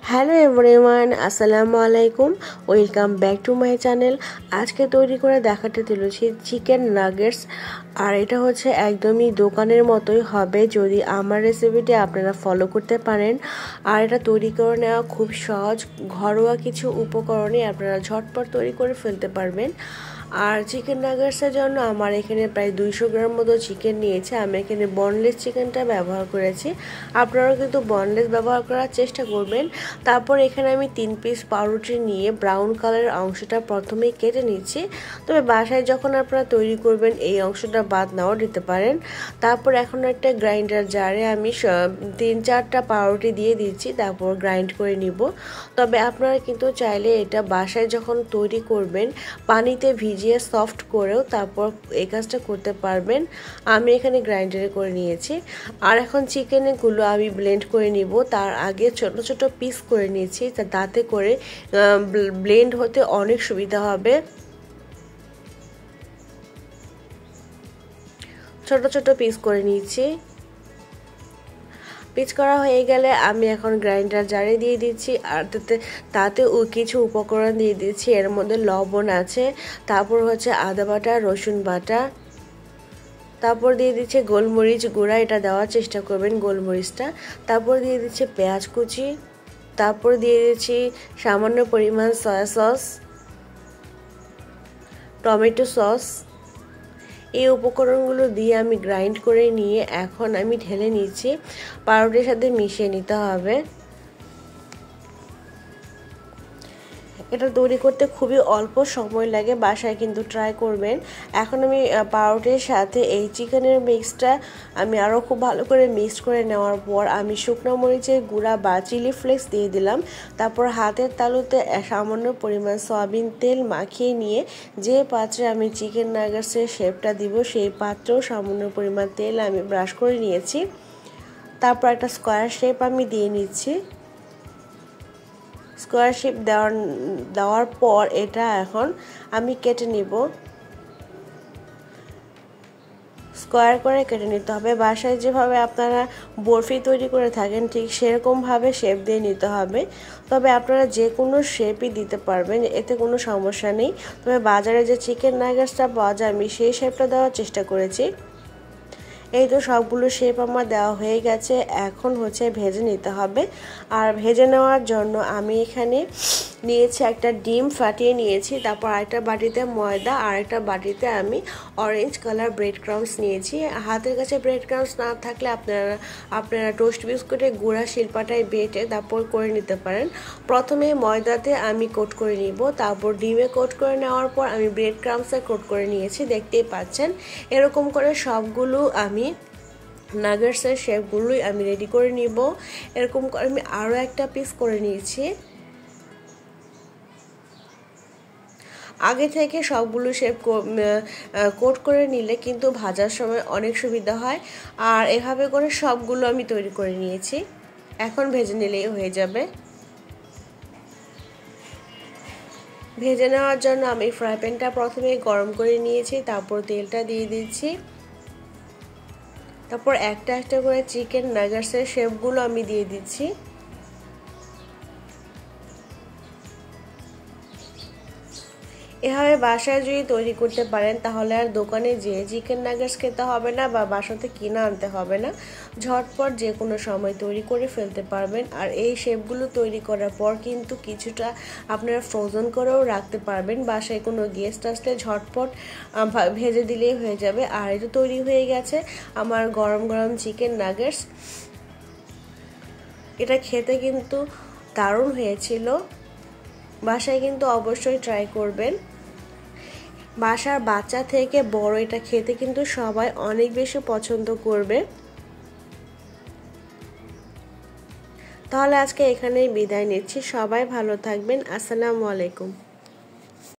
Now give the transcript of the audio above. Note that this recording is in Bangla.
হ্যালো এভরিওয়ান, আসসালামু আলাইকুম। Welcome back to my channel. আজকে তৈরি করে দেখাতে চলেছি চিকেন নাগেটস। আর এটা হচ্ছে একদমই দোকানের মতোই হবে যদি আমার রেসিপিটি আপনারা ফলো করতে পারেন। আর এটা তৈরি করে নেওয়া খুব সহজ, ঘরোয়া কিছু উপকরণে আপনারা ঝটপট তৈরি করে ফেলতে পারবেন। আর চিকেন নাগেটসের জন্য আমার এখানে প্রায় 200 গ্রাম মতো চিকেন নিয়েছে। আমি এখানে বনলেস চিকেনটা ব্যবহার করেছি, আপনারাও কিন্তু বনলেস ব্যবহার করার চেষ্টা করবেন। তারপর এখানে আমি 3 পিস পাউরুটি নিয়ে ব্রাউন কালারের অংশটা প্রথমেই কেটে নিচ্ছি। তবে বাসায় যখন আপনারা তৈরি করবেন এই অংশটা বাদ নাও দিতে পারেন। তারপর এখন একটা গ্রাইন্ডার জারে আমি 3-4টা পাউরুটি দিয়ে দিচ্ছি, তারপর গ্রাইন্ড করে নিব। তবে আপনারা কিন্তু চাইলে এটা বাসায় যখন তৈরি করবেন পানিতে ভিজিয়ে সফট করেও তারপর এই কাজটা করতে পারবেন। আমি এখানে গ্রাইন্ডারে করে নিয়েছি। আর এখন চিকেনগুলো আমি ব্লেন্ড করে নিব। তার আগে ছোট ছোট পিস করে নিয়েছি, তাতে করে ব্লেন্ড হতে অনেক সুবিধা হবে। ছোট ছোট পিস করে নিয়েছি। পিস করা হয়ে গেলে আমি এখন গ্রাইন্ডার জারে দিয়ে দিচ্ছি। আর তাতে কিছু উপকরণ দিয়ে দিচ্ছি। এর মধ্যে লবণ আছে, তারপর হচ্ছে আদা বাটা, রসুন বাটা, তারপর দিয়ে দিচ্ছে গোলমরিচ গুঁড়া, এটা দেওয়ার চেষ্টা করবেন গোলমরিচটা। তারপর দিয়ে দিচ্ছে পেঁয়াজ কুচি, তারপর দিয়ে দিচ্ছি সামান্য পরিমাণ সয়া সস, টমেটো সস। এই উপকরণগুলো দিয়ে আমি গ্রাইন্ড করে নিয়ে এখন আমি ঢেলে নিচ্ছি। পাউরুটির সাথে মিশিয়ে নিতে হবে। এটা তৈরি করতে খুবই অল্প সময় লাগে, বাসায় কিন্তু ট্রাই করবেন। এখন আমি পাউরুটির সাথে এই চিকেনের মিক্সটা আমি আরও খুব ভালো করে মিক্স করে নেওয়ার পর আমি শুকনো মরিচের গুঁড়া বা চিলি ফ্লেক্স দিয়ে দিলাম। তারপর হাতের তালুতে সামান্য পরিমাণ সয়াবিন তেল মাখিয়ে নিয়ে যে পাত্রে আমি চিকেন নাগেটসের শেপটা দিব সেই পাত্রেও সামান্য পরিমাণ তেল আমি ব্রাশ করে নিয়েছি। তারপর একটা স্কোয়ার শেপ আমি দিয়ে নিচ্ছি। স্কোয়ার শেপ দেওয়ার পর এটা এখন আমি কেটে নিব। স্কোয়ার করে কেটে নিতে হবে। বাসায় যেভাবে আপনারা বরফি তৈরি করে থাকেন ঠিক সেরকমভাবে শেপ দিয়ে নিতে হবে। তবে আপনারা যে কোনো শেপই দিতে পারবেন, এতে কোনো সমস্যা নেই। তবে বাজারে যে চিকেন নাগেটসটা পাওয়া যায় আমি সেই শেপটা দেওয়ার চেষ্টা করেছি। এই তো সবগুলো শেপ আমার দেওয়া হয়ে গেছে। এখন হচ্ছে ভেজে নিতে হবে। আর ভেজে নেওয়ার জন্য আমি এখানে নিয়েছি একটা ডিম ফাটিয়ে নিয়েছি। তারপর আরেকটা বাটিতে ময়দা, আরেকটা বাটিতে আমি অরেঞ্জ কালার ব্রেড ক্রাম্বস নিয়েছি। হাতের কাছে ব্রেড ক্রাম্বস না থাকলে আপনারা টোস্ট বিস্কুটের গুঁড়া শিলপাটায় বেটে তারপর করে নিতে পারেন। প্রথমে ময়দাতে আমি কোট করে নিব, তারপর ডিমে কোট করে নেওয়ার পর আমি ব্রেড ক্রাম্বসে কোট করে নিয়েছি। দেখতেই পাচ্ছেন এরকম করে সবগুলো আমি নাগেটসের শেপগুলোই আমি রেডি করে নিব। এরকম করে আমি আরও একটা পিস করে নিয়েছি। আগে থেকে সবগুলো শেপ কোট করে নিলে কিন্তু ভাজার সময় অনেক সুবিধা হয়। আর এভাবে করে সবগুলো আমি তৈরি করে নিয়েছি। এখন ভেজে নিলেই হয়ে যাবে। ভেজে নেওয়ার জন্য আমি ফ্রাই প্যানটা প্রথমে গরম করে নিয়েছি, তারপর তেলটা দিয়ে দিচ্ছি। তারপর একটা একটা করে চিকেন নাগেটসের শেপগুলো আমি দিয়ে দিচ্ছি। এভাবে বাসায় যদি তৈরি করতে পারেন তাহলে আর দোকানে যেয়ে চিকেন নাগেটস খেতে হবে না বা বাসাতে কিনে আনতে হবে না। ঝটপট যে কোনো সময় তৈরি করে ফেলতে পারবেন। আর এই শেপগুলো তৈরি করার পর কিন্তু কিছুটা আপনারা ফ্রোজেন করেও রাখতে পারবেন। বাসায় কোনো গেস্ট আসলে ঝটপট ভেজে দিলেই হয়ে যাবে। আর এটা তৈরি হয়ে গেছে আমার গরম গরম চিকেন নাগেটস। এটা খেতে কিন্তু দারুণ হয়েছিল। বাসায় কিন্তু অবশ্যই ট্রাই করবেন। বাসার বাচ্চা থেকে বড় এটা খেতে কিন্তু সবাই অনেক বেশি পছন্দ করবে। তাহলে আজকে এখানেই বিদায় নিচ্ছি। সবাই ভালো থাকবেন। আসসালামু আলাইকুম।